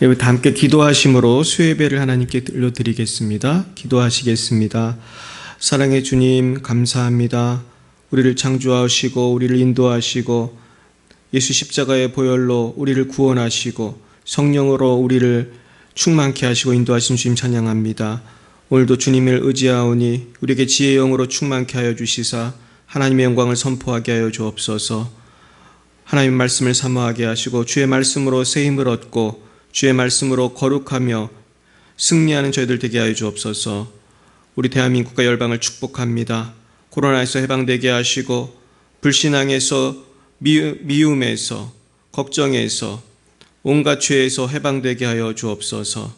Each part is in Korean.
우리 다 함께 기도하심으로 수예배를 하나님께 들려드리겠습니다. 기도하시겠습니다. 사랑의 주님, 감사합니다. 우리를 창조하시고 우리를 인도하시고 예수 십자가의 보혈로 우리를 구원하시고 성령으로 우리를 충만케 하시고 인도하신 주님 찬양합니다. 오늘도 주님을 의지하오니 우리에게 지혜의 영으로 충만케 하여 주시사 하나님의 영광을 선포하게 하여 주옵소서. 하나님의 말씀을 사모하게 하시고 주의 말씀으로 새 힘을 얻고 주의 말씀으로 거룩하며 승리하는 저희들 되게 하여 주옵소서. 우리 대한민국과 열방을 축복합니다. 코로나에서 해방되게 하시고 불신앙에서 미움에서 걱정에서 온갖 죄에서 해방되게 하여 주옵소서.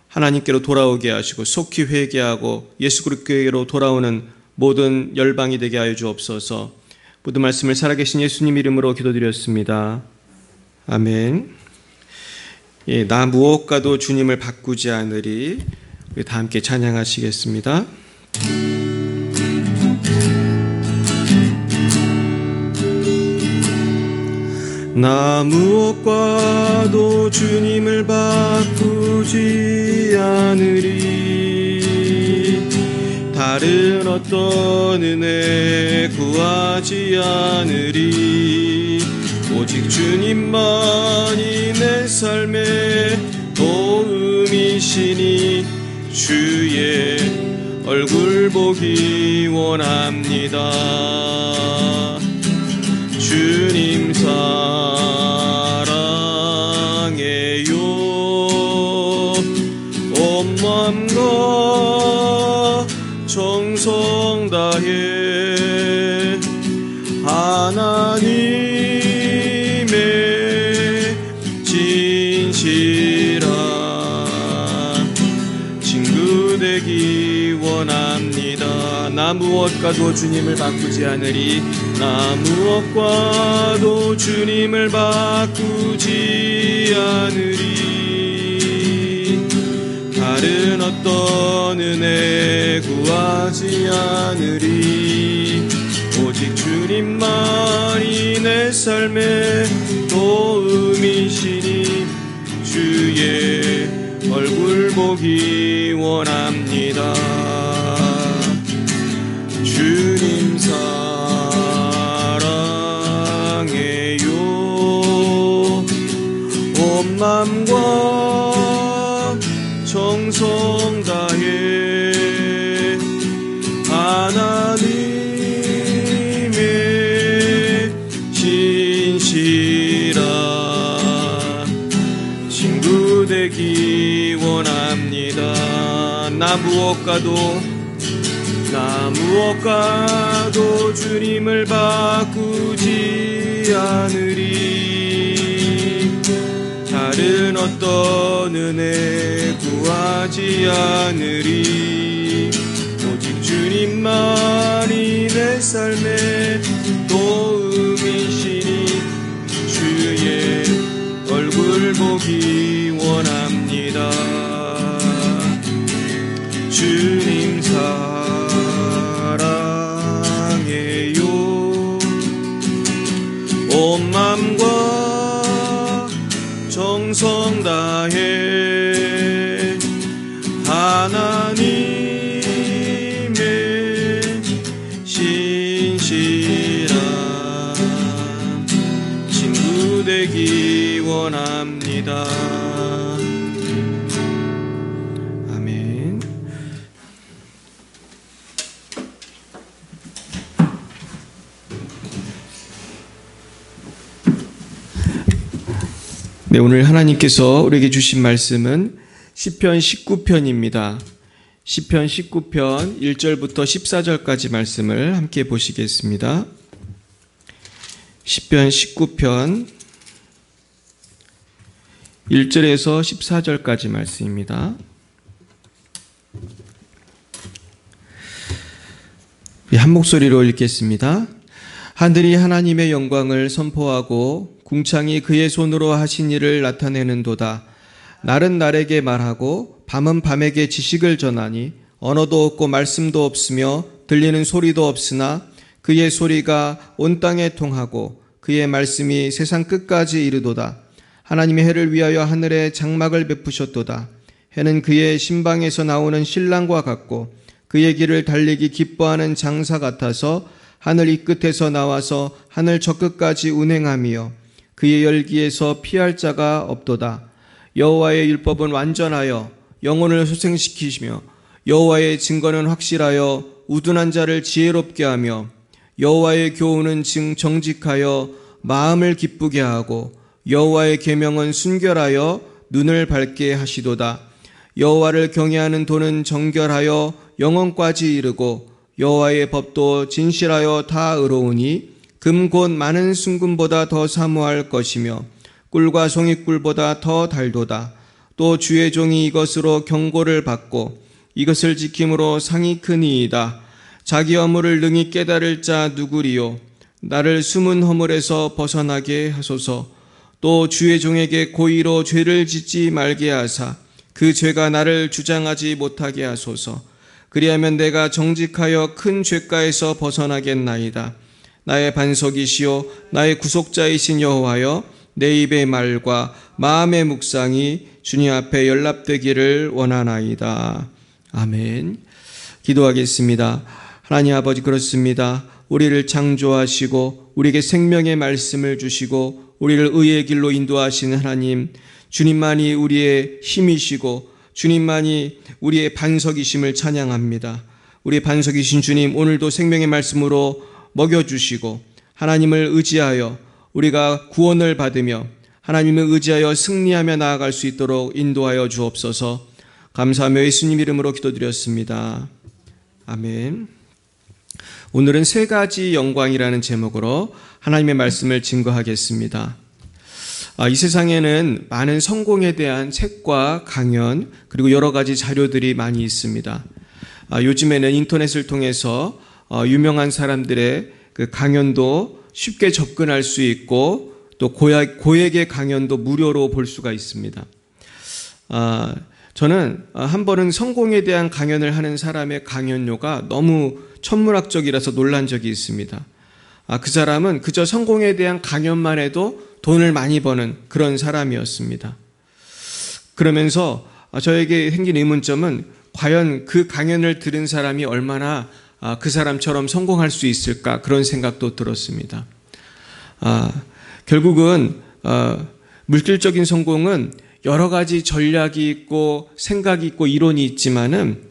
하나님께로 돌아오게 하시고 속히 회개하고 예수 그리스도께로 돌아오는 모든 열방이 되게 하여 주옵소서. 모든 말씀을 살아계신 예수님 이름으로 기도드렸습니다. 아멘. 나 무엇과도 주님을 바꾸지 않으리. 우리 다 함께 찬양하시겠습니다. 나 무엇과도 주님을 바꾸지 않으리. 다른 어떤 은혜 구하지 않으리. 오직 주님만이 내 삶의 도움이시니 주의 얼굴 보기 원합니다. 주님 사랑해요. 온 마음과 정성 다해 하나님의 진실한 친구 되기 원합니다. 나 무엇과도 주님을 바꾸지 않으리. 나 무엇과도 주님을 바꾸지 않으리. 다른 어떤 은혜 구하지 않으리. 오직 주님만이 내 삶의 도움이시니 주의 얼굴 보기 원합니다. 주님 사랑해요. 온 마음과 정성 다해 하나님의 진실한 친구 되기 원합니다. 나 무엇과도 주님을 바꾸지 않으리. 다른 어떤 은혜 구하지 않으리. 오직 주님만이 내 삶의 도움이시니 주의 얼굴 보기 원합니다. 주님 사랑해요. 온 마음과 정성 다해 하나님의 신실한 친구 되기 원합니다. 아멘. 네, 오늘 하나님께서 우리에게 주신 말씀은 시편 19편입니다. 시편 19편 1절부터 14절까지 말씀을 함께 보시겠습니다. 시편 19편 1절에서 14절까지 말씀입니다. 한 목소리로 읽겠습니다. 하늘이 하나님의 영광을 선포하고 궁창이 그의 손으로 하신 일을 나타내는도다. 날은 날에게 말하고 밤은 밤에게 지식을 전하니 언어도 없고 말씀도 없으며 들리는 소리도 없으나 그의 소리가 온 땅에 통하고 그의 말씀이 세상 끝까지 이르도다. 하나님의 해를 위하여 하늘에 장막을 베푸셨도다. 해는 그의 신방에서 나오는 신랑과 같고 그의 길을 달리기 기뻐하는 장사 같아서 하늘 이 끝에서 나와서 하늘 저 끝까지 운행하며 그의 열기에서 피할 자가 없도다. 여호와의 율법은 완전하여 영혼을 소생시키시며 여호와의 증거는 확실하여 우둔한 자를 지혜롭게 하며 여호와의 교훈은 정직하여 마음을 기쁘게 하고 여호와의 계명은 순결하여 눈을 밝게 하시도다. 여호와를 경외하는 도는 정결하여 영혼까지 이르고 여호와의 법도 진실하여 다 의로우니 금 곧 많은 순금보다 더 사모할 것이며 꿀과 송이꿀보다 더 달도다. 또 주의 종이 이것으로 경고를 받고 이것을 지킴으로 상이 크니이다. 자기 허물을 능히 깨달을 자 누구리요? 나를 숨은 허물에서 벗어나게 하소서. 또 주의 종에게 고의로 죄를 짓지 말게 하사 그 죄가 나를 주장하지 못하게 하소서. 그리하면 내가 정직하여 큰 죄가에서 벗어나겠나이다. 나의 반석이시요 나의 구속자이신 여호와여, 내 입의 말과 마음의 묵상이 주님 앞에 연락되기를 원하나이다. 아멘. 기도하겠습니다. 하나님 아버지, 그렇습니다. 우리를 창조하시고 우리에게 생명의 말씀을 주시고 우리를 의의 길로 인도하시는 하나님, 주님만이 우리의 힘이시고 주님만이 우리의 반석이심을 찬양합니다. 우리의 반석이신 주님, 오늘도 생명의 말씀으로 먹여주시고 하나님을 의지하여 우리가 구원을 받으며 하나님을 의지하여 승리하며 나아갈 수 있도록 인도하여 주옵소서. 감사하며 예수님 이름으로 기도드렸습니다. 아멘. 오늘은 세 가지 영광이라는 제목으로 하나님의 말씀을 증거하겠습니다. 이 세상에는 많은 성공에 대한 책과 강연 그리고 여러 가지 자료들이 많이 있습니다. 요즘에는 인터넷을 통해서 유명한 사람들의 그 강연도 쉽게 접근할 수 있고 또 고액의 강연도 무료로 볼 수가 있습니다. 저는 한 번은 성공에 대한 강연을 하는 사람의 강연료가 너무 천문학적이라서 놀란 적이 있습니다. 그 사람은 그저 성공에 대한 강연만 해도 돈을 많이 버는 그런 사람이었습니다. 그러면서 저에게 생긴 의문점은 과연 그 강연을 들은 사람이 얼마나 그 사람처럼 성공할 수 있을까, 그런 생각도 들었습니다. 결국은 물질적인 성공은 여러 가지 전략이 있고 생각이 있고 이론이 있지만은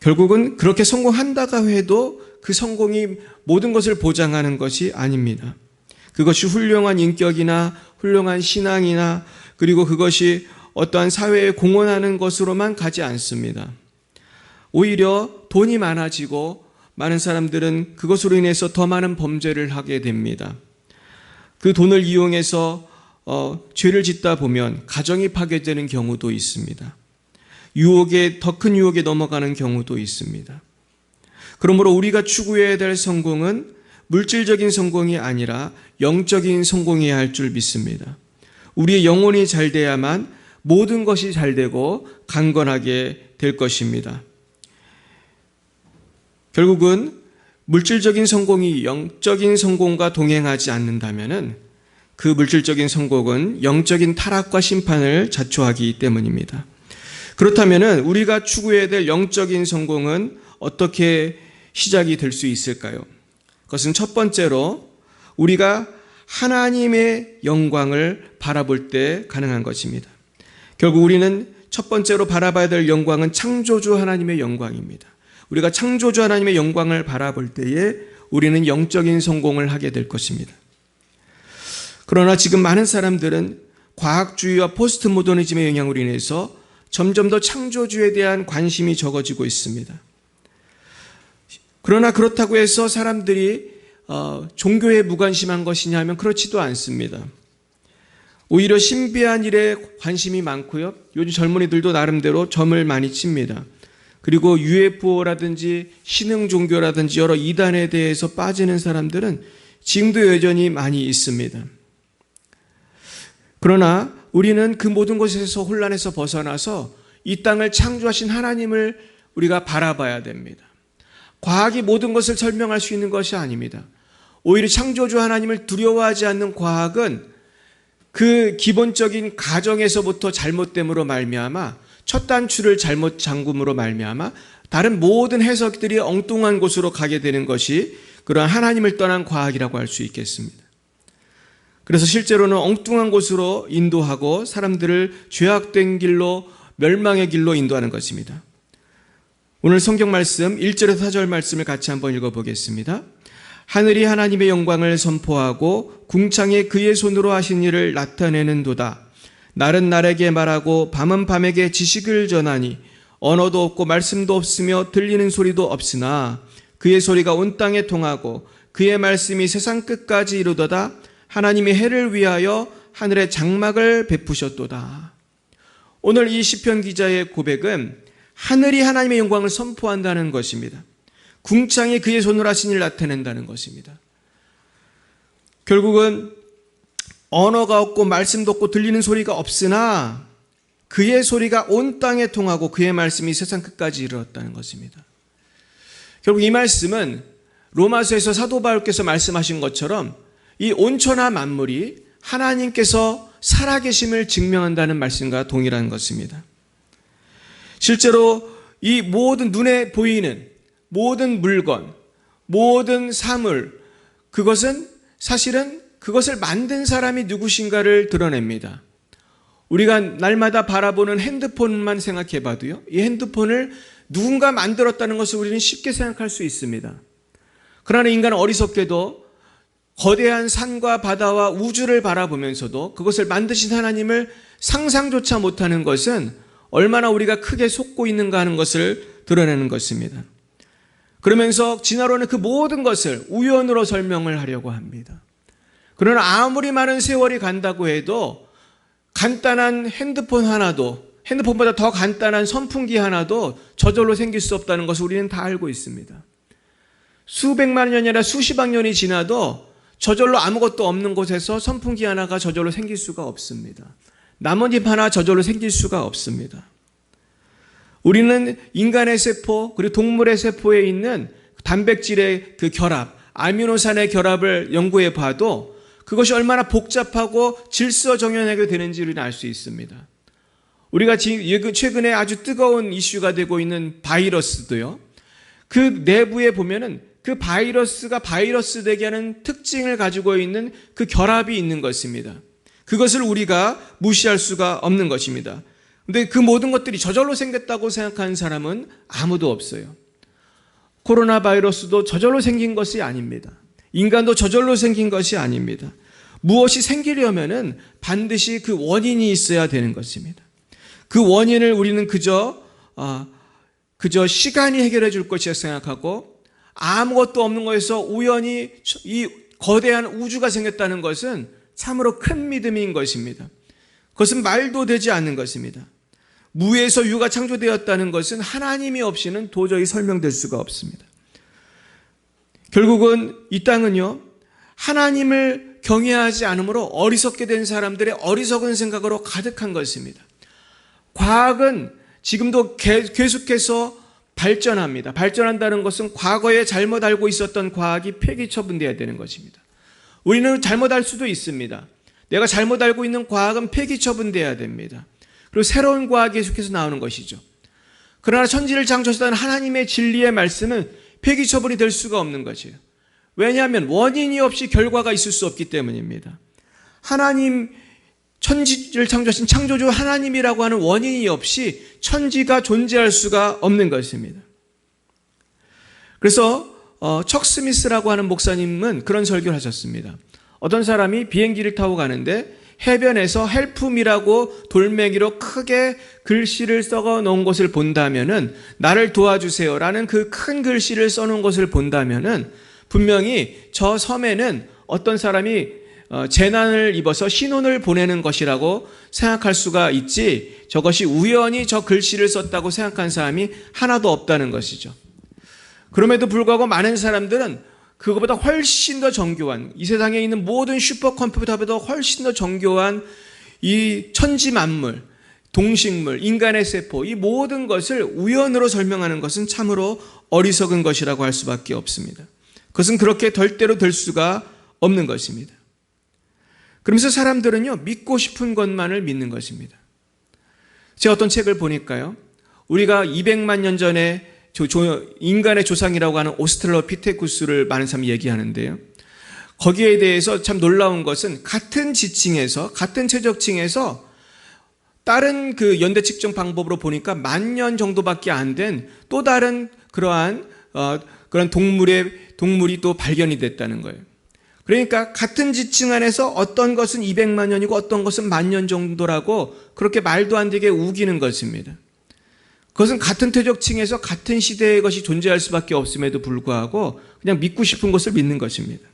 결국은 그렇게 성공한다고 해도 그 성공이 모든 것을 보장하는 것이 아닙니다. 그것이 훌륭한 인격이나 훌륭한 신앙이나 그리고 그것이 어떠한 사회에 공헌하는 것으로만 가지 않습니다. 오히려 돈이 많아지고 많은 사람들은 그것으로 인해서 더 많은 범죄를 하게 됩니다. 그 돈을 이용해서 죄를 짓다 보면 가정이 파괴되는 경우도 있습니다. 더 큰 유혹에 넘어가는 경우도 있습니다. 그러므로 우리가 추구해야 될 성공은 물질적인 성공이 아니라 영적인 성공이어야 할 줄 믿습니다. 우리의 영혼이 잘 돼야만 모든 것이 잘 되고 강건하게 될 것입니다. 결국은 물질적인 성공이 영적인 성공과 동행하지 않는다면 그 물질적인 성공은 영적인 타락과 심판을 자초하기 때문입니다. 그렇다면 우리가 추구해야 될 영적인 성공은 어떻게 시작이 될 수 있을까요? 그것은 첫 번째로 우리가 하나님의 영광을 바라볼 때 가능한 것입니다. 결국 우리는 첫 번째로 바라봐야 될 영광은 창조주 하나님의 영광입니다. 우리가 창조주 하나님의 영광을 바라볼 때에 우리는 영적인 성공을 하게 될 것입니다. 그러나 지금 많은 사람들은 과학주의와 포스트 모더니즘의 영향으로 인해서 점점 더 창조주에 대한 관심이 적어지고 있습니다. 그러나 그렇다고 해서 사람들이 종교에 무관심한 것이냐 하면 그렇지도 않습니다. 오히려 신비한 일에 관심이 많고요. 요즘 젊은이들도 나름대로 점을 많이 칩니다. 그리고 UFO라든지 신흥 종교라든지 여러 이단에 대해서 빠지는 사람들은 지금도 여전히 많이 있습니다. 그러나 우리는 그 모든 것에서 혼란에서 벗어나서 이 땅을 창조하신 하나님을 우리가 바라봐야 됩니다. 과학이 모든 것을 설명할 수 있는 것이 아닙니다. 오히려 창조주 하나님을 두려워하지 않는 과학은 그 기본적인 가정에서부터 잘못됨으로 말미암아 첫 단추를 잘못 잠금으로 말미암아 다른 모든 해석들이 엉뚱한 곳으로 가게 되는 것이 그러한 하나님을 떠난 과학이라고 할 수 있겠습니다. 그래서 실제로는 엉뚱한 곳으로 인도하고 사람들을 죄악된 길로 멸망의 길로 인도하는 것입니다. 오늘 성경 말씀 1절에서 4절 말씀을 같이 한번 읽어보겠습니다. 하늘이 하나님의 영광을 선포하고 궁창에 그의 손으로 하신 일을 나타내는도다. 날은 날에게 말하고 밤은 밤에게 지식을 전하니 언어도 없고 말씀도 없으며 들리는 소리도 없으나 그의 소리가 온 땅에 통하고 그의 말씀이 세상 끝까지 이르도다. 하나님이 해를 위하여 하늘의 장막을 베푸셨도다. 오늘 이 시편 기자의 고백은 하늘이 하나님의 영광을 선포한다는 것입니다. 궁창이 그의 손으로 하신 일을 나타낸다는 것입니다. 결국은 언어가 없고 말씀도 없고 들리는 소리가 없으나 그의 소리가 온 땅에 통하고 그의 말씀이 세상 끝까지 이르렀다는 것입니다. 결국 이 말씀은 로마서에서 사도 바울께서 말씀하신 것처럼 이 온천하 만물이 하나님께서 살아계심을 증명한다는 말씀과 동일한 것입니다. 실제로 이 모든 눈에 보이는 모든 물건, 모든 사물, 그것은 사실은 그것을 만든 사람이 누구신가를 드러냅니다. 우리가 날마다 바라보는 핸드폰만 생각해 봐도요, 이 핸드폰을 누군가 만들었다는 것을 우리는 쉽게 생각할 수 있습니다. 그러나 인간은 어리석게도 거대한 산과 바다와 우주를 바라보면서도 그것을 만드신 하나님을 상상조차 못하는 것은 얼마나 우리가 크게 속고 있는가 하는 것을 드러내는 것입니다. 그러면서 진화론은 그 모든 것을 우연으로 설명을 하려고 합니다. 그러나 아무리 많은 세월이 간다고 해도 간단한 핸드폰 하나도, 핸드폰보다 더 간단한 선풍기 하나도 저절로 생길 수 없다는 것을 우리는 다 알고 있습니다. 수백만 년이 아니라 수십억 년이 지나도 저절로 아무것도 없는 곳에서 선풍기 하나가 저절로 생길 수가 없습니다. 나뭇잎 하나 저절로 생길 수가 없습니다. 우리는 인간의 세포 그리고 동물의 세포에 있는 단백질의 그 결합, 아미노산의 결합을 연구해 봐도 그것이 얼마나 복잡하고 질서정연하게 되는지를 알 수 있습니다. 우리가 최근에 아주 뜨거운 이슈가 되고 있는 바이러스도요, 그 내부에 보면은 그 바이러스가 바이러스 되게 하는 특징을 가지고 있는 그 결합이 있는 것입니다. 그것을 우리가 무시할 수가 없는 것입니다. 근데 그 모든 것들이 저절로 생겼다고 생각하는 사람은 아무도 없어요. 코로나 바이러스도 저절로 생긴 것이 아닙니다. 인간도 저절로 생긴 것이 아닙니다. 무엇이 생기려면은 반드시 그 원인이 있어야 되는 것입니다. 그 원인을 우리는 그저 시간이 해결해 줄 것이라 생각하고 아무것도 없는 것에서 우연히 이 거대한 우주가 생겼다는 것은 참으로 큰 믿음인 것입니다. 그것은 말도 되지 않는 것입니다. 무에서 유가 창조되었다는 것은 하나님이 없이는 도저히 설명될 수가 없습니다. 결국은 이 땅은요, 하나님을 경외하지 않으므로 어리석게 된 사람들의 어리석은 생각으로 가득한 것입니다. 과학은 지금도 계속해서 발전합니다. 발전한다는 것은 과거에 잘못 알고 있었던 과학이 폐기 처분돼야 되는 것입니다. 우리는 잘못 알 수도 있습니다. 내가 잘못 알고 있는 과학은 폐기 처분돼야 됩니다. 그리고 새로운 과학이 계속해서 나오는 것이죠. 그러나 천지를 창조하셨다는 하나님의 진리의 말씀은 폐기 처분이 될 수가 없는 것이에요. 왜냐하면 원인이 없이 결과가 있을 수 없기 때문입니다. 하나님, 천지를 창조하신 창조주 하나님이라고 하는 원인이 없이 천지가 존재할 수가 없는 것입니다. 그래서 척 스미스라고 하는 목사님은 그런 설교를 하셨습니다. 어떤 사람이 비행기를 타고 가는데 해변에서 헬프미라고 돌멩이로 크게 글씨를 써 놓은 것을 본다면은, 나를 도와주세요라는 그 큰 글씨를 써 놓은 것을 본다면은 분명히 저 섬에는 어떤 사람이 재난을 입어서 신혼을 보내는 것이라고 생각할 수가 있지, 저것이 우연히 저 글씨를 썼다고 생각한 사람이 하나도 없다는 것이죠. 그럼에도 불구하고 많은 사람들은 그것보다 훨씬 더 정교한, 이 세상에 있는 모든 슈퍼컴퓨터보다 훨씬 더 정교한 이 천지 만물, 동식물, 인간의 세포, 이 모든 것을 우연으로 설명하는 것은 참으로 어리석은 것이라고 할 수밖에 없습니다. 그것은 그렇게 절대로 될 수가 없는 것입니다. 그러면서 사람들은요, 믿고 싶은 것만을 믿는 것입니다. 제가 어떤 책을 보니까요, 우리가 200만 년 전에 인간의 조상이라고 하는 오스트랄로피테쿠스를 많은 사람이 얘기하는데요, 거기에 대해서 참 놀라운 것은 같은 지층에서, 같은 최적층에서 다른 그 연대 측정 방법으로 보니까 10,000년 정도밖에 안 된 또 다른 그러한 그런 동물이 또 발견이 됐다는 거예요. 그러니까 같은 지층 안에서 어떤 것은 200만 년이고 어떤 것은 10,000년 정도라고 그렇게 말도 안 되게 우기는 것입니다. 그것은 같은 퇴적층에서 같은 시대의 것이 존재할 수밖에 없음에도 불구하고 그냥 믿고 싶은 것을 믿는 것입니다.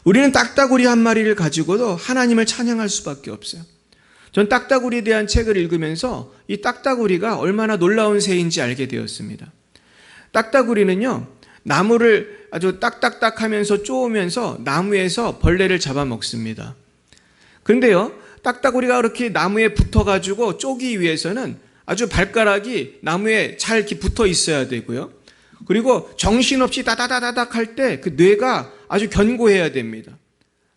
우리는 딱따구리 한 마리를 가지고도 하나님을 찬양할 수밖에 없어요. 전 딱따구리에 대한 책을 읽으면서 이 딱따구리가 얼마나 놀라운 새인지 알게 되었습니다. 딱따구리는요, 나무를 아주 딱딱딱 하면서 쪼으면서 나무에서 벌레를 잡아먹습니다. 그런데요, 딱따구리가 그렇게 나무에 붙어가지고 쪼기 위해서는 아주 발가락이 나무에 잘 이렇게 붙어 있어야 되고요. 그리고 정신없이 다다다닥 할 때 그 뇌가 아주 견고해야 됩니다.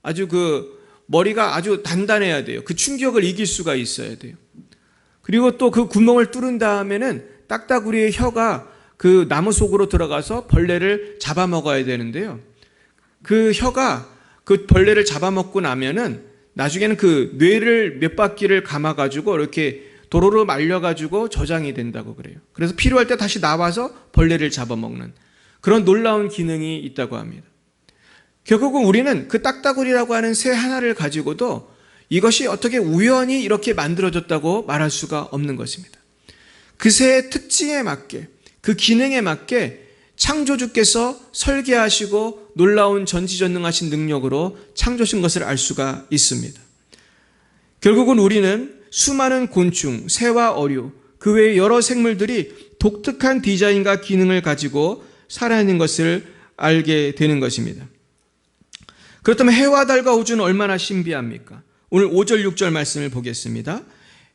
아주 그 머리가 아주 단단해야 돼요. 그 충격을 이길 수가 있어야 돼요. 그리고 또 그 구멍을 뚫은 다음에는 딱따구리의 혀가 그 나무 속으로 들어가서 벌레를 잡아먹어야 되는데요. 그 혀가 그 벌레를 잡아먹고 나면은 나중에는 그 뇌를 몇 바퀴를 감아가지고 이렇게 도로로 말려가지고 저장이 된다고 그래요. 그래서 필요할 때 다시 나와서 벌레를 잡아먹는 그런 놀라운 기능이 있다고 합니다. 결국은 우리는 그 딱따구리라고 하는 새 하나를 가지고도 이것이 어떻게 우연히 이렇게 만들어졌다고 말할 수가 없는 것입니다. 그 새의 특징에 맞게, 그 기능에 맞게 창조주께서 설계하시고 놀라운 전지전능하신 능력으로 창조하신 것을 알 수가 있습니다. 결국은 우리는 수많은 곤충, 새와 어류, 그 외의 여러 생물들이 독특한 디자인과 기능을 가지고 살아있는 것을 알게 되는 것입니다. 그렇다면 해와 달과 우주는 얼마나 신비합니까? 오늘 5절, 6절 말씀을 보겠습니다.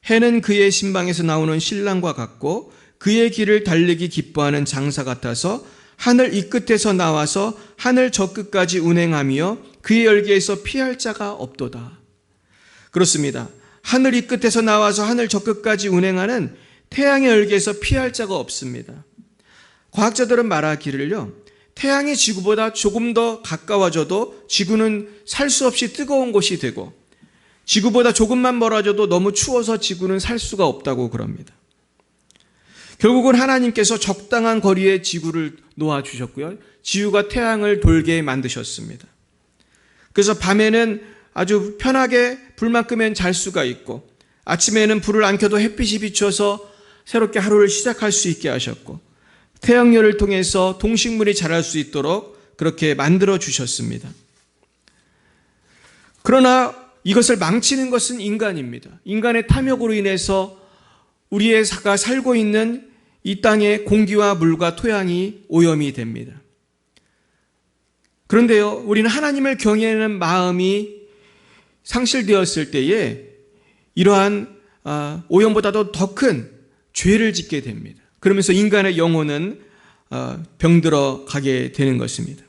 해는 그의 신방에서 나오는 신랑과 같고 그의 길을 달리기 기뻐하는 장사 같아서 하늘 이 끝에서 나와서 하늘 저 끝까지 운행하며 그의 열기에서 피할 자가 없도다. 그렇습니다. 하늘 이 끝에서 나와서 하늘 저 끝까지 운행하는 태양의 열기에서 피할 자가 없습니다. 과학자들은 말하기를요, 태양이 지구보다 조금 더 가까워져도 지구는 살 수 없이 뜨거운 곳이 되고 지구보다 조금만 멀어져도 너무 추워서 지구는 살 수가 없다고 그럽니다. 결국은 하나님께서 적당한 거리에 지구를 놓아주셨고요, 지구가 태양을 돌게 만드셨습니다. 그래서 밤에는 아주 편하게 불만 끄면 잘 수가 있고 아침에는 불을 안 켜도 햇빛이 비춰서 새롭게 하루를 시작할 수 있게 하셨고 태양열을 통해서 동식물이 자랄 수 있도록 그렇게 만들어 주셨습니다. 그러나 이것을 망치는 것은 인간입니다. 인간의 탐욕으로 인해서 우리가 살고 있는 이 땅의 공기와 물과 토양이 오염이 됩니다. 그런데요, 우리는 하나님을 경외하는 마음이 상실되었을 때에 이러한 오염보다도 더 큰 죄를 짓게 됩니다. 그러면서 인간의 영혼은 병들어 가게 되는 것입니다.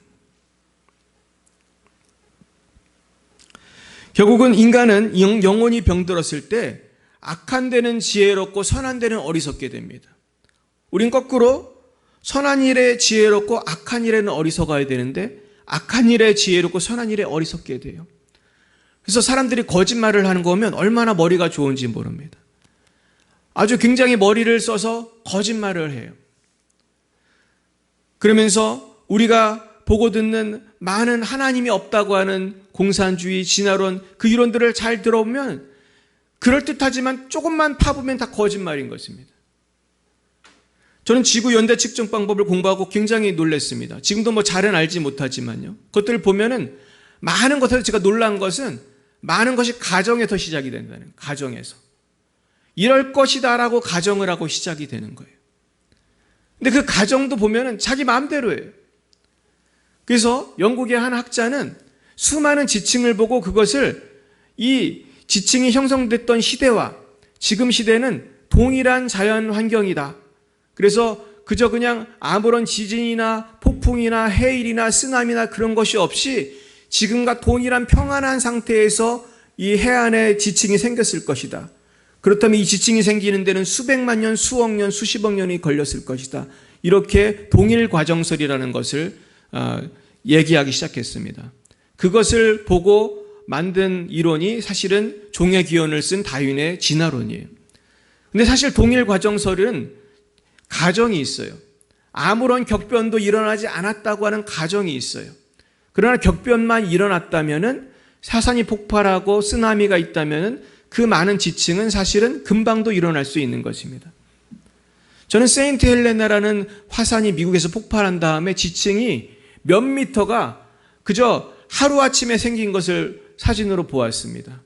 결국은 인간은 영혼이 병들었을 때 악한 데는 지혜롭고 선한 데는 어리석게 됩니다. 우린 거꾸로 선한 일에 지혜롭고 악한 일에는 어리석어야 되는데 악한 일에 지혜롭고 선한 일에 어리석게 돼요. 그래서 사람들이 거짓말을 하는 거 보면 얼마나 머리가 좋은지 모릅니다. 아주 굉장히 머리를 써서 거짓말을 해요. 그러면서 우리가 보고 듣는 많은 하나님이 없다고 하는 공산주의, 진화론, 그 이론들을 잘 들어보면 그럴듯하지만 조금만 파보면 다 거짓말인 것입니다. 저는 지구 연대 측정 방법을 공부하고 굉장히 놀랐습니다. 지금도 뭐 잘은 알지 못하지만요. 그것들을 보면은 많은 것에서 제가 놀란 것은 많은 것이 가정에서 시작이 된다는, 가정에서. 이럴 것이다라고 가정을 하고 시작이 되는 거예요. 근데 그 가정도 보면은 자기 마음대로예요. 그래서 영국의 한 학자는 수많은 지층을 보고 그것을 이 지층이 형성됐던 시대와 지금 시대는 동일한 자연 환경이다. 그래서 그저 그냥 아무런 지진이나 폭풍이나 해일이나 쓰나미나 그런 것이 없이 지금과 동일한 평안한 상태에서 이 해안에 지층이 생겼을 것이다. 그렇다면 이 지층이 생기는 데는 수백만 년, 수억 년, 수십억 년이 걸렸을 것이다. 이렇게 동일 과정설이라는 것을 얘기하기 시작했습니다. 그것을 보고 만든 이론이 사실은 종의 기원을 쓴 다윈의 진화론이에요. 근데 사실 동일 과정설은 가정이 있어요. 아무런 격변도 일어나지 않았다고 하는 가정이 있어요. 그러나 격변만 일어났다면은 사산이 폭발하고 쓰나미가 있다면은 그 많은 지층은 사실은 금방도 일어날 수 있는 것입니다. 저는 세인트 헬레나라는 화산이 미국에서 폭발한 다음에 지층이 몇 미터가 그저 하루아침에 생긴 것을 사진으로 보았습니다.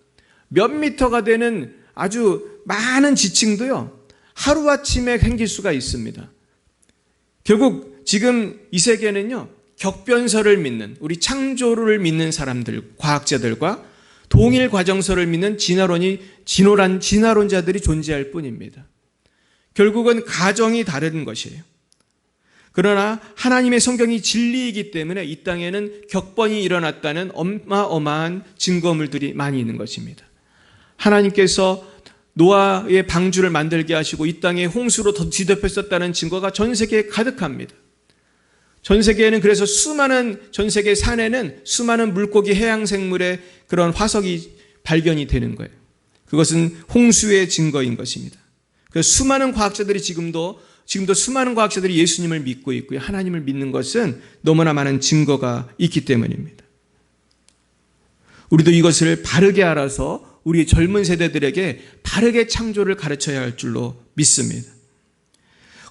몇 미터가 되는 아주 많은 지층도요, 하루아침에 생길 수가 있습니다. 결국 지금 이 세계는요, 격변설을 믿는, 우리 창조를 믿는 사람들, 과학자들과 동일 과정설을 믿는 진화론자들이 존재할 뿐입니다. 결국은 가정이 다른 것이에요. 그러나 하나님의 성경이 진리이기 때문에 이 땅에는 격변이 일어났다는 어마어마한 증거물들이 많이 있는 것입니다. 하나님께서 노아의 방주를 만들게 하시고 이 땅에 홍수로 뒤덮였었다는 증거가 전 세계에 가득합니다. 전 세계에는 그래서 전 세계 산에는 수많은 물고기 해양 생물의 그런 화석이 발견이 되는 거예요. 그것은 홍수의 증거인 것입니다. 그래서 수많은 과학자들이 지금도 수많은 과학자들이 예수님을 믿고 있고요. 하나님을 믿는 것은 너무나 많은 증거가 있기 때문입니다. 우리도 이것을 바르게 알아서 우리 젊은 세대들에게 바르게 창조를 가르쳐야 할 줄로 믿습니다.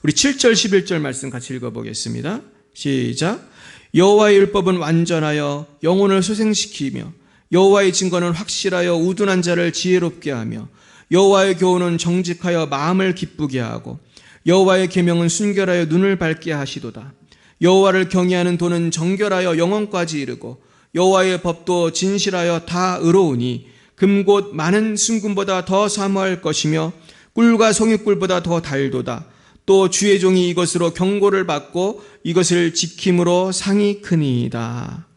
우리 7절 11절 말씀 같이 읽어보겠습니다. 시작. 여호와의 율법은 완전하여 영혼을 소생시키며 여호와의 증거는 확실하여 우둔한 자를 지혜롭게 하며 여호와의 교훈은 정직하여 마음을 기쁘게 하고 여호와의 계명은 순결하여 눈을 밝게 하시도다. 여호와를 경외하는 도는 정결하여 영혼까지 이르고 여호와의 법도 진실하여 다 의로우니 금곧 많은 순금보다 더 사모할 것이며 꿀과 송이꿀보다 더 달도다. 또 주의 종이 이것으로 경고를 받고 이것을 지킴으로 상이 크니이다.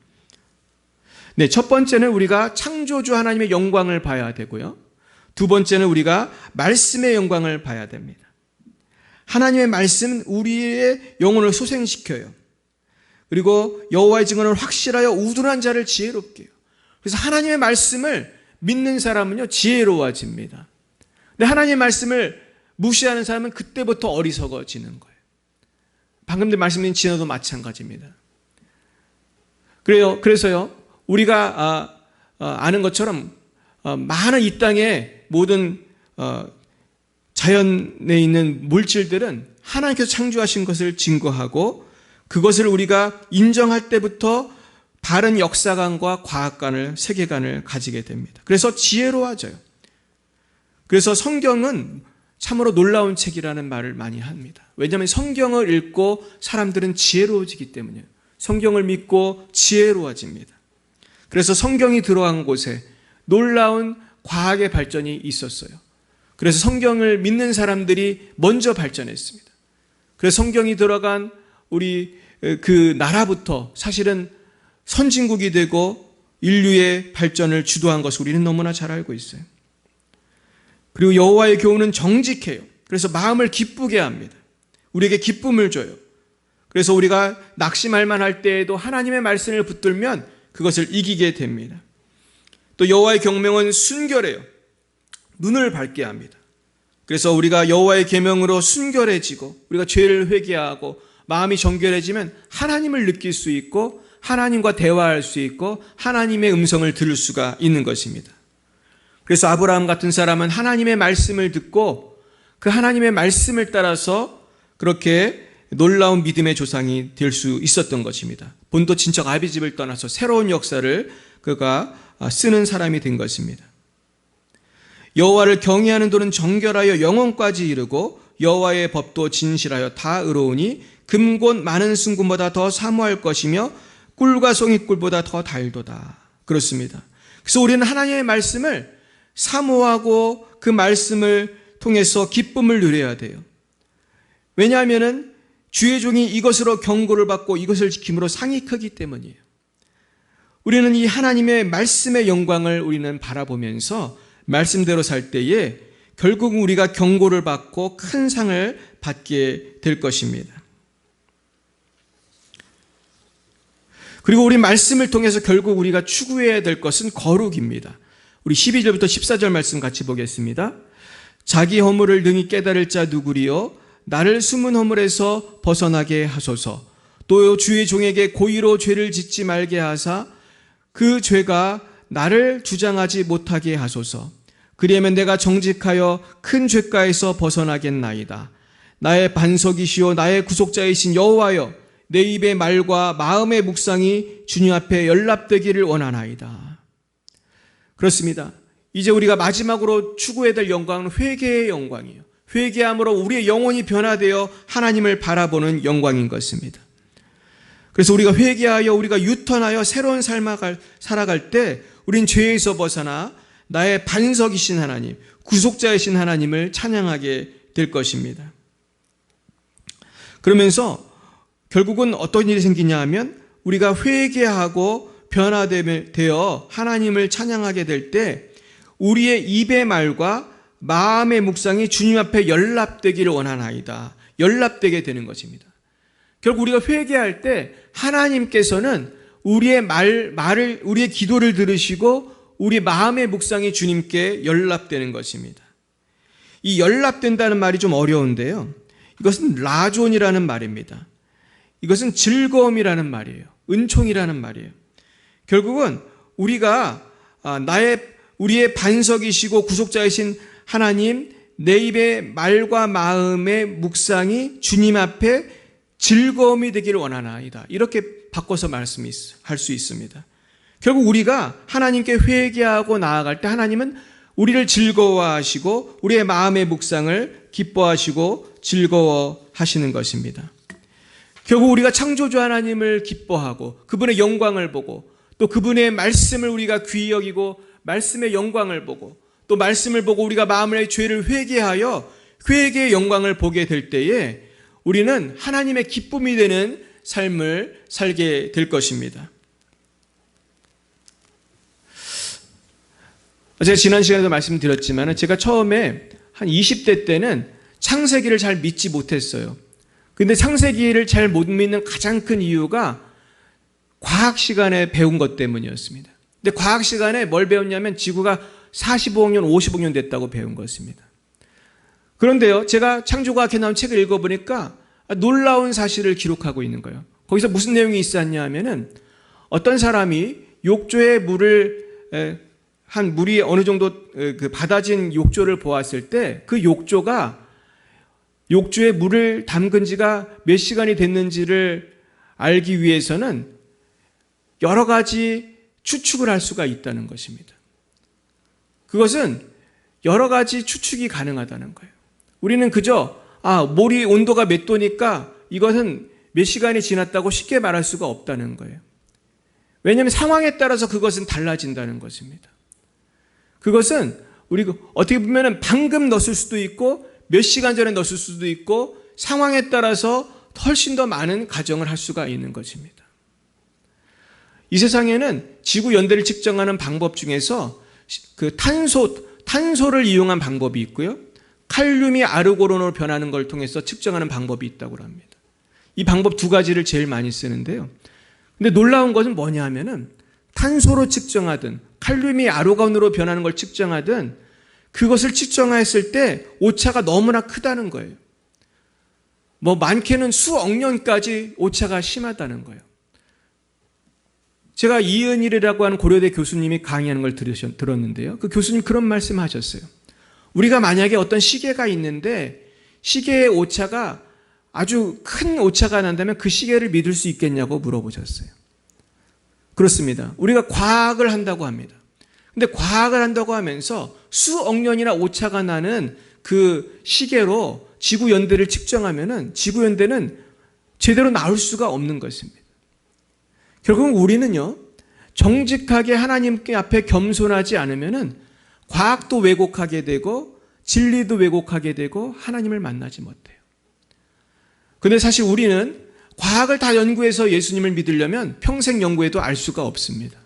네, 첫 번째는 우리가 창조주 하나님의 영광을 봐야 되고요. 두 번째는 우리가 말씀의 영광을 봐야 됩니다. 하나님의 말씀은 우리의 영혼을 소생시켜요. 그리고 여호와의 증언을 확실하여 우둔한 자를 지혜롭게 해요. 그래서 하나님의 말씀을 믿는 사람은요, 지혜로워집니다. 근데 하나님의 말씀을 무시하는 사람은 그때부터 어리석어지는 거예요. 방금 전 말씀드린 진화도 마찬가지입니다. 그래서요, 우리가 아는 것처럼 많은 이 땅의 모든 자연에 있는 물질들은 하나님께서 창조하신 것을 증거하고 그것을 우리가 인정할 때부터 바른 역사관과 과학관을, 세계관을 가지게 됩니다. 그래서 지혜로워져요. 그래서 성경은 참으로 놀라운 책이라는 말을 많이 합니다. 왜냐하면 성경을 읽고 사람들은 지혜로워지기 때문이에요. 성경을 믿고 지혜로워집니다. 그래서 성경이 들어간 곳에 놀라운 과학의 발전이 있었어요. 그래서 성경을 믿는 사람들이 먼저 발전했습니다. 그래서 성경이 들어간 우리 그 나라부터 사실은 선진국이 되고 인류의 발전을 주도한 것을 우리는 너무나 잘 알고 있어요. 그리고 여호와의 교훈은 정직해요. 그래서 마음을 기쁘게 합니다. 우리에게 기쁨을 줘요. 그래서 우리가 낙심할 만할 때에도 하나님의 말씀을 붙들면 그것을 이기게 됩니다. 또 여호와의 경명은 순결해요. 눈을 밝게 합니다. 그래서 우리가 여호와의 계명으로 순결해지고 우리가 죄를 회개하고 마음이 정결해지면 하나님을 느낄 수 있고 하나님과 대화할 수 있고 하나님의 음성을 들을 수가 있는 것입니다. 그래서 아브라함 같은 사람은 하나님의 말씀을 듣고 그 하나님의 말씀을 따라서 그렇게 놀라운 믿음의 조상이 될 수 있었던 것입니다. 본토 친척 아비집을 떠나서 새로운 역사를 그가 쓰는 사람이 된 것입니다. 여호와를 경외하는 도는 정결하여 영혼까지 이르고 여호와의 법도 진실하여 다 의로우니 금곧 많은 순금보다 더 사모할 것이며 꿀과 송이꿀보다 더 달도다. 그렇습니다. 그래서 우리는 하나님의 말씀을 사모하고 그 말씀을 통해서 기쁨을 누려야 돼요. 왜냐하면 주의 종이 이것으로 경고를 받고 이것을 지킴으로 상이 크기 때문이에요. 우리는 이 하나님의 말씀의 영광을 우리는 바라보면서 말씀대로 살 때에 결국 우리가 경고를 받고 큰 상을 받게 될 것입니다. 그리고 우리 말씀을 통해서 결국 우리가 추구해야 될 것은 거룩입니다. 우리 12절부터 14절 말씀 같이 보겠습니다. 자기 허물을 능히 깨달을 자 누구리요? 나를 숨은 허물에서 벗어나게 하소서. 또 주의 종에게 고의로 죄를 짓지 말게 하사 그 죄가 나를 주장하지 못하게 하소서. 그리하면 내가 정직하여 큰 죄가에서 벗어나겠나이다. 나의 반석이시오 나의 구속자이신 여호와여, 내 입의 말과 마음의 묵상이 주님 앞에 연락되기를 원하나이다. 그렇습니다. 이제 우리가 마지막으로 추구해야 될 영광은 회개의 영광이에요. 회개함으로 우리의 영혼이 변화되어 하나님을 바라보는 영광인 것입니다. 그래서 우리가 회개하여 우리가 유턴하여 새로운 삶을 살아갈 때 우린 죄에서 벗어나 나의 반석이신 하나님, 구속자이신 하나님을 찬양하게 될 것입니다. 그러면서 결국은 어떤 일이 생기냐 하면 우리가 회개하고 변화되어 하나님을 찬양하게 될 때 우리의 입의 말과 마음의 묵상이 주님 앞에 연락되기를 원하나이다. 연락되게 되는 것입니다. 결국 우리가 회개할 때 하나님께서는 우리의 말을 우리의 기도를 들으시고 우리 마음의 묵상이 주님께 연락되는 것입니다. 이 연락된다는 말이 좀 어려운데요. 이것은 라존이라는 말입니다. 이것은 즐거움이라는 말이에요. 은총이라는 말이에요. 결국은 우리가 우리의 반석이시고 구속자이신 하나님, 내 입의 말과 마음의 묵상이 주님 앞에 즐거움이 되기를 원하나이다. 이렇게 바꿔서 말씀할 수 있습니다. 결국 우리가 하나님께 회개하고 나아갈 때 하나님은 우리를 즐거워하시고 우리의 마음의 묵상을 기뻐하시고 즐거워하시는 것입니다. 결국 우리가 창조주 하나님을 기뻐하고 그분의 영광을 보고 또 그분의 말씀을 우리가 귀히 여기고 말씀의 영광을 보고 또 말씀을 보고 우리가 마음의 죄를 회개하여 회개의 영광을 보게 될 때에 우리는 하나님의 기쁨이 되는 삶을 살게 될 것입니다. 제가 지난 시간에도 말씀드렸지만 제가 처음에 한 20대 때는 창세기를 잘 믿지 못했어요. 근데 창세기를 잘 못 믿는 가장 큰 이유가 과학 시간에 배운 것 때문이었습니다. 근데 과학 시간에 뭘 배웠냐면 지구가 45억 년, 50억 년 됐다고 배운 것입니다. 그런데요, 제가 창조과학에 나온 책을 읽어보니까 놀라운 사실을 기록하고 있는 거예요. 거기서 무슨 내용이 있었냐 하면은 어떤 사람이 욕조에 물이 어느 정도 받아진 욕조를 보았을 때 그 욕조에 물을 담근 지가 몇 시간이 됐는지를 알기 위해서는 여러 가지 추측을 할 수가 있다는 것입니다. 그것은 여러 가지 추측이 가능하다는 거예요. 우리는 그저 물이 온도가 몇 도니까 이것은 몇 시간이 지났다고 쉽게 말할 수가 없다는 거예요. 왜냐하면 상황에 따라서 그것은 달라진다는 것입니다. 그것은 우리가 어떻게 보면 방금 넣었을 수도 있고 몇 시간 전에 넣었을 수도 있고 상황에 따라서 훨씬 더 많은 가정을 할 수가 있는 것입니다. 이 세상에는 지구 연대를 측정하는 방법 중에서 그 탄소를 이용한 방법이 있고요. 칼륨이 아르고닌으로 변하는 걸 통해서 측정하는 방법이 있다고 합니다. 이 방법 두 가지를 제일 많이 쓰는데요. 근데 놀라운 것은 뭐냐 하면은 탄소로 측정하든 칼륨이 아르고닌으로 변하는 걸 측정하든 그것을 측정했을 때 오차가 너무나 크다는 거예요. 많게는 수억 년까지 오차가 심하다는 거예요. 제가 이은일이라고 하는 고려대 교수님이 강의하는 걸 들었는데요. 그 교수님 그런 말씀 하셨어요. 우리가 만약에 어떤 시계가 있는데 시계의 오차가 아주 큰 오차가 난다면 그 시계를 믿을 수 있겠냐고 물어보셨어요. 그렇습니다. 우리가 과학을 한다고 합니다. 근데 과학을 한다고 하면서 수억 년이나 오차가 나는 그 시계로 지구 연대를 측정하면은 지구 연대는 제대로 나올 수가 없는 것입니다. 결국은 우리는요, 정직하게 하나님 앞에 겸손하지 않으면은 과학도 왜곡하게 되고 진리도 왜곡하게 되고 하나님을 만나지 못해요. 근데 사실 우리는 과학을 다 연구해서 예수님을 믿으려면 평생 연구해도 알 수가 없습니다.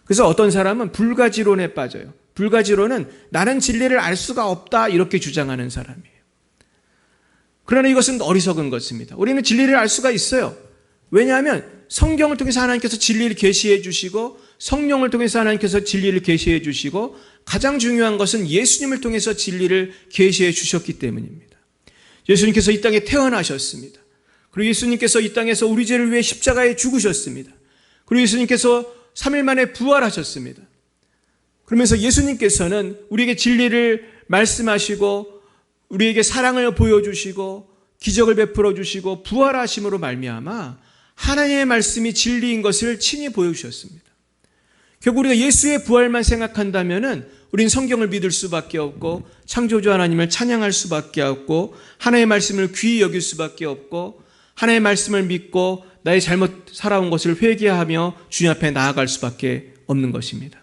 그래서 어떤 사람은 불가지론에 빠져요. 불가지론은 나는 진리를 알 수가 없다 이렇게 주장하는 사람이에요. 그러나 이것은 어리석은 것입니다. 우리는 진리를 알 수가 있어요. 왜냐하면 성경을 통해서 하나님께서 진리를 계시해 주시고 성령을 통해서 하나님께서 진리를 계시해 주시고 가장 중요한 것은 예수님을 통해서 진리를 계시해 주셨기 때문입니다. 예수님께서 이 땅에 태어나셨습니다. 그리고 예수님께서 이 땅에서 우리 죄를 위해 십자가에 죽으셨습니다. 그리고 예수님께서 3일 만에 부활하셨습니다. 그러면서 예수님께서는 우리에게 진리를 말씀하시고 우리에게 사랑을 보여주시고 기적을 베풀어 주시고 부활하심으로 말미암아 하나님의 말씀이 진리인 것을 친히 보여주셨습니다. 결국 우리가 예수의 부활만 생각한다면 우린 성경을 믿을 수밖에 없고 창조주 하나님을 찬양할 수밖에 없고 하나님의 말씀을 귀히 여길 수밖에 없고 하나님의 말씀을 믿고 나의 잘못 살아온 것을 회개하며 주님 앞에 나아갈 수밖에 없는 것입니다.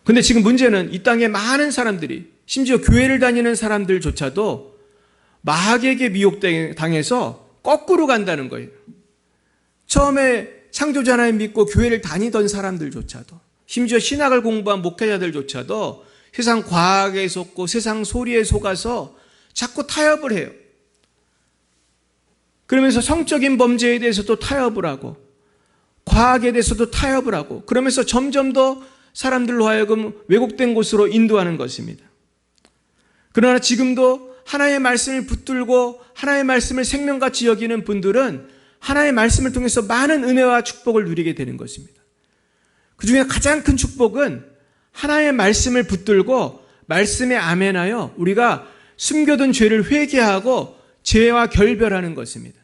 그런데 지금 문제는 이 땅에 많은 사람들이 심지어 교회를 다니는 사람들조차도 마귀에게 미혹당해서 거꾸로 간다는 거예요. 처음에 창조주 하나님 믿고 교회를 다니던 사람들조차도 심지어 신학을 공부한 목회자들조차도 세상 과학에 속고 세상 소리에 속아서 자꾸 타협을 해요. 그러면서 성적인 범죄에 대해서도 타협을 하고 과학에 대해서도 타협을 하고 그러면서 점점 더 사람들로 하여금 왜곡된 곳으로 인도하는 것입니다. 그러나 지금도 하나님의 말씀을 붙들고 하나님의 말씀을 생명같이 여기는 분들은 하나님의 말씀을 통해서 많은 은혜와 축복을 누리게 되는 것입니다. 그 중에 가장 큰 축복은 하나님의 말씀을 붙들고 말씀에 아멘하여 우리가 숨겨둔 죄를 회개하고 죄와 결별하는 것입니다.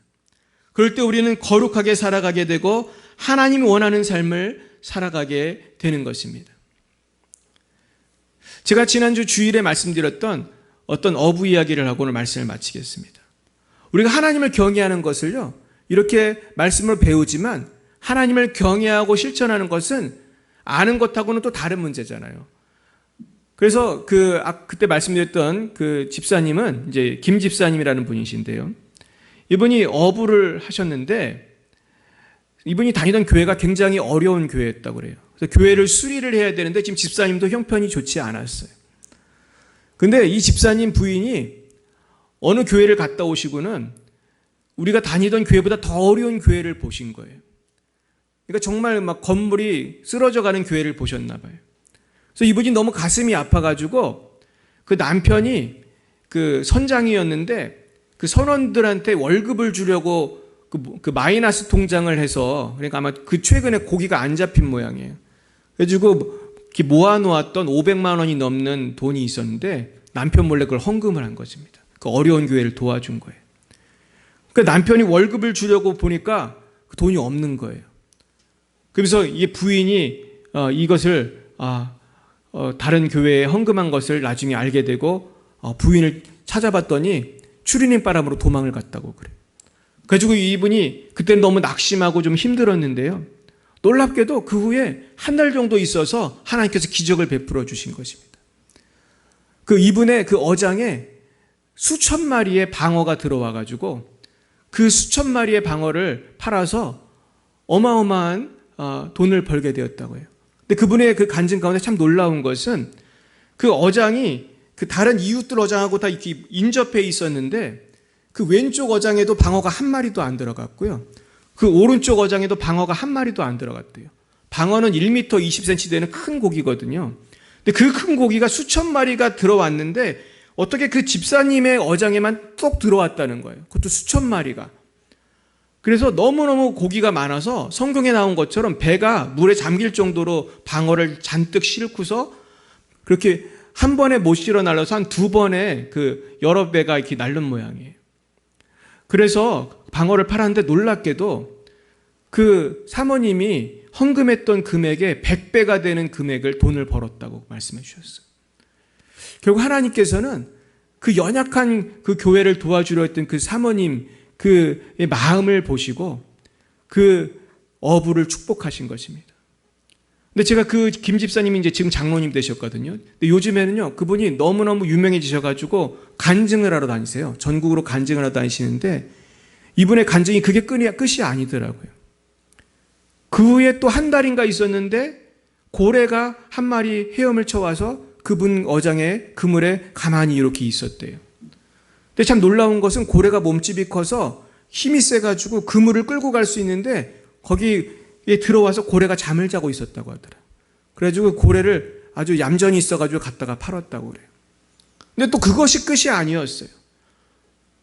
그럴 때 우리는 거룩하게 살아가게 되고 하나님이 원하는 삶을 살아가게 되는 것입니다. 제가 지난주 주일에 말씀드렸던 어떤 어부 이야기를 하고 오늘 말씀을 마치겠습니다. 우리가 하나님을 경외하는 것을요, 이렇게 말씀을 배우지만 하나님을 경외하고 실천하는 것은 아는 것하고는 또 다른 문제잖아요. 그래서 그때 말씀드렸던 그 집사님은 이제 김 집사님이라는 분이신데요. 이분이 어부를 하셨는데 이분이 다니던 교회가 굉장히 어려운 교회였다고 그래요. 그래서 교회를 수리를 해야 되는데 지금 집사님도 형편이 좋지 않았어요. 근데 이 집사님 부인이 어느 교회를 갔다 오시고는 우리가 다니던 교회보다 더 어려운 교회를 보신 거예요. 그러니까 정말 막 건물이 쓰러져 가는 교회를 보셨나 봐요. 그래서 이분이 너무 가슴이 아파가지고 그 남편이 그 선장이었는데 그 선원들한테 월급을 주려고 그 마이너스 통장을 해서 그러니까 아마 그 최근에 고기가 안 잡힌 모양이에요. 그래가지고 모아놓았던 500만 원이 넘는 돈이 있었는데 남편 몰래 그걸 헌금을 한 것입니다. 그 어려운 교회를 도와준 거예요. 그러니까 남편이 월급을 주려고 보니까 그 돈이 없는 거예요. 그래서 이 부인이 이것을 다른 교회에 헌금한 것을 나중에 알게 되고 부인을 찾아봤더니 추리닝 바람으로 도망을 갔다고 그래요. 그래가지고 이분이 그때는 너무 낙심하고 좀 힘들었는데요. 놀랍게도 그 후에 한 달 정도 있어서 하나님께서 기적을 베풀어 주신 것입니다. 그 이분의 그 어장에 수천 마리의 방어가 들어와가지고 그 수천 마리의 방어를 팔아서 어마어마한 돈을 벌게 되었다고 해요. 근데 그분의 그 간증 가운데 참 놀라운 것은 그 어장이 그 다른 이웃들 어장하고 다 이렇게 인접해 있었는데 그 왼쪽 어장에도 방어가 한 마리도 안 들어갔고요. 그 오른쪽 어장에도 방어가 한 마리도 안 들어갔대요. 방어는 1m 20cm 되는 큰 고기거든요. 근데 그 큰 고기가 수천 마리가 들어왔는데 어떻게 그 집사님의 어장에만 쏙 들어왔다는 거예요. 그것도 수천 마리가. 그래서 너무너무 고기가 많아서 성경에 나온 것처럼 배가 물에 잠길 정도로 방어를 잔뜩 싣고서 그렇게 한 번에 못 실어 날라서 한 두 번에 그 여러 배가 이렇게 날른 모양이에요. 그래서 방어를 팔았는데 놀랍게도 그 사모님이 헌금했던 금액의 100배가 되는 금액을 돈을 벌었다고 말씀해 주셨어요. 결국 하나님께서는 그 연약한 그 교회를 도와주려 했던 그 사모님 그의 마음을 보시고 그 어부를 축복하신 것입니다. 근데 제가 그 김 집사님이 이제 지금 장로님 되셨거든요. 근데 요즘에는요, 그분이 너무너무 유명해지셔가지고 간증을 하러 다니세요. 전국으로 간증을 하러 다니시는데 이분의 간증이 그게 끝이 아니더라고요. 그 후에 또 한 달인가 있었는데 고래가 한 마리 헤엄을 쳐와서 그분 어장의 그물에 가만히 이렇게 있었대요. 근데 참 놀라운 것은 고래가 몸집이 커서 힘이 세가지고 그물을 끌고 갈 수 있는데 거기에 들어와서 고래가 잠을 자고 있었다고 하더라. 그래가지고 고래를 아주 얌전히 있어가지고 갖다가 팔았다고 그래요. 근데 또 그것이 끝이 아니었어요.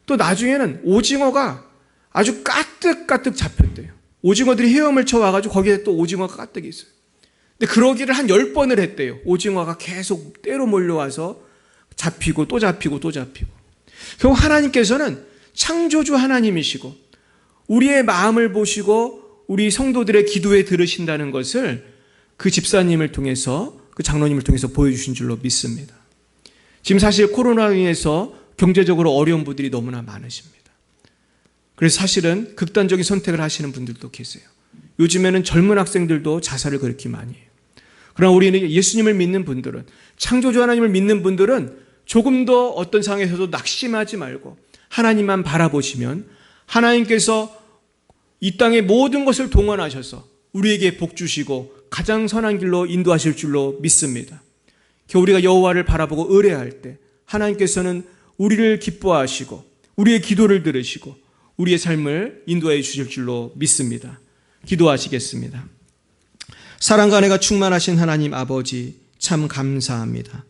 또 나중에는 오징어가 아주 가득가득 잡혔대요. 오징어들이 헤엄을 쳐와가지고 거기에 또 오징어가 가득 있어요. 근데 그러기를 한 10번을 했대요. 오징어가 계속 때로 몰려와서 잡히고 또 잡히고 또 잡히고. 결국 하나님께서는 창조주 하나님이시고 우리의 마음을 보시고 우리 성도들의 기도에 들으신다는 것을 그 집사님을 통해서 그 장로님을 통해서 보여주신 줄로 믿습니다. 지금 사실 코로나로 인해서 경제적으로 어려운 분들이 너무나 많으십니다. 그래서 사실은 극단적인 선택을 하시는 분들도 계세요. 요즘에는 젊은 학생들도 자살을 그렇게 많이 해요. 그러나 우리는 예수님을 믿는 분들은, 창조주 하나님을 믿는 분들은 조금 더 어떤 상황에서도 낙심하지 말고 하나님만 바라보시면 하나님께서 이 땅의 모든 것을 동원하셔서 우리에게 복 주시고 가장 선한 길로 인도하실 줄로 믿습니다. 우리가 여호와를 바라보고 의뢰할 때 하나님께서는 우리를 기뻐하시고 우리의 기도를 들으시고 우리의 삶을 인도해 주실 줄로 믿습니다. 기도하시겠습니다. 사랑과 은혜가 충만하신 하나님 아버지, 참 감사합니다.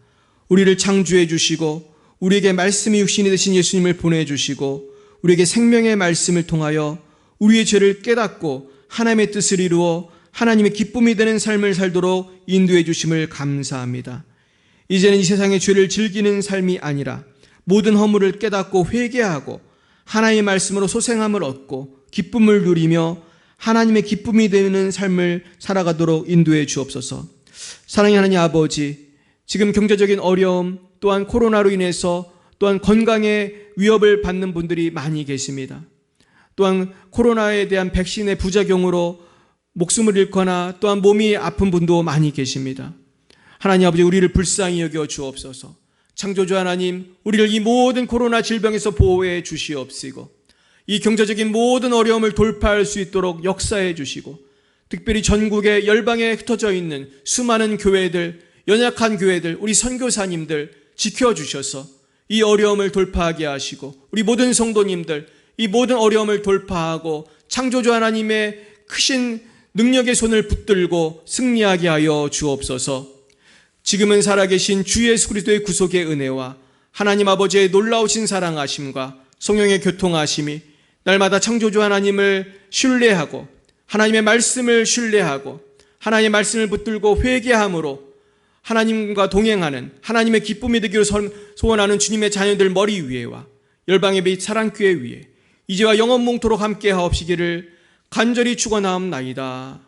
우리를 창조해 주시고 우리에게 말씀이 육신이 되신 예수님을 보내주시고 우리에게 생명의 말씀을 통하여 우리의 죄를 깨닫고 하나님의 뜻을 이루어 하나님의 기쁨이 되는 삶을 살도록 인도해 주심을 감사합니다. 이제는 이 세상의 죄를 즐기는 삶이 아니라 모든 허물을 깨닫고 회개하고 하나님의 말씀으로 소생함을 얻고 기쁨을 누리며 하나님의 기쁨이 되는 삶을 살아가도록 인도해 주옵소서. 사랑의 하나님 아버지, 지금 경제적인 어려움 또한 코로나로 인해서 또한 건강에 위협을 받는 분들이 많이 계십니다. 또한 코로나에 대한 백신의 부작용으로 목숨을 잃거나 또한 몸이 아픈 분도 많이 계십니다. 하나님 아버지, 우리를 불쌍히 여겨 주옵소서. 창조주 하나님, 우리를 이 모든 코로나 질병에서 보호해 주시옵시고 이 경제적인 모든 어려움을 돌파할 수 있도록 역사해 주시고 특별히 전국에 열방에 흩어져 있는 수많은 교회들, 연약한 교회들, 우리 선교사님들 지켜주셔서 이 어려움을 돌파하게 하시고 우리 모든 성도님들 이 모든 어려움을 돌파하고 창조주 하나님의 크신 능력의 손을 붙들고 승리하게 하여 주옵소서. 지금은 살아계신 주 예수 그리스도의 구속의 은혜와 하나님 아버지의 놀라우신 사랑하심과 성령의 교통하심이 날마다 창조주 하나님을 신뢰하고 하나님의 말씀을 신뢰하고 하나님의 말씀을 붙들고 회개함으로 하나님과 동행하는 하나님의 기쁨이 되기를 소원하는 주님의 자녀들 머리 위에와 열방의 빛 사랑교회 위에 이제와 영원몽토록 함께 하옵시기를 간절히 축원하옵나이다.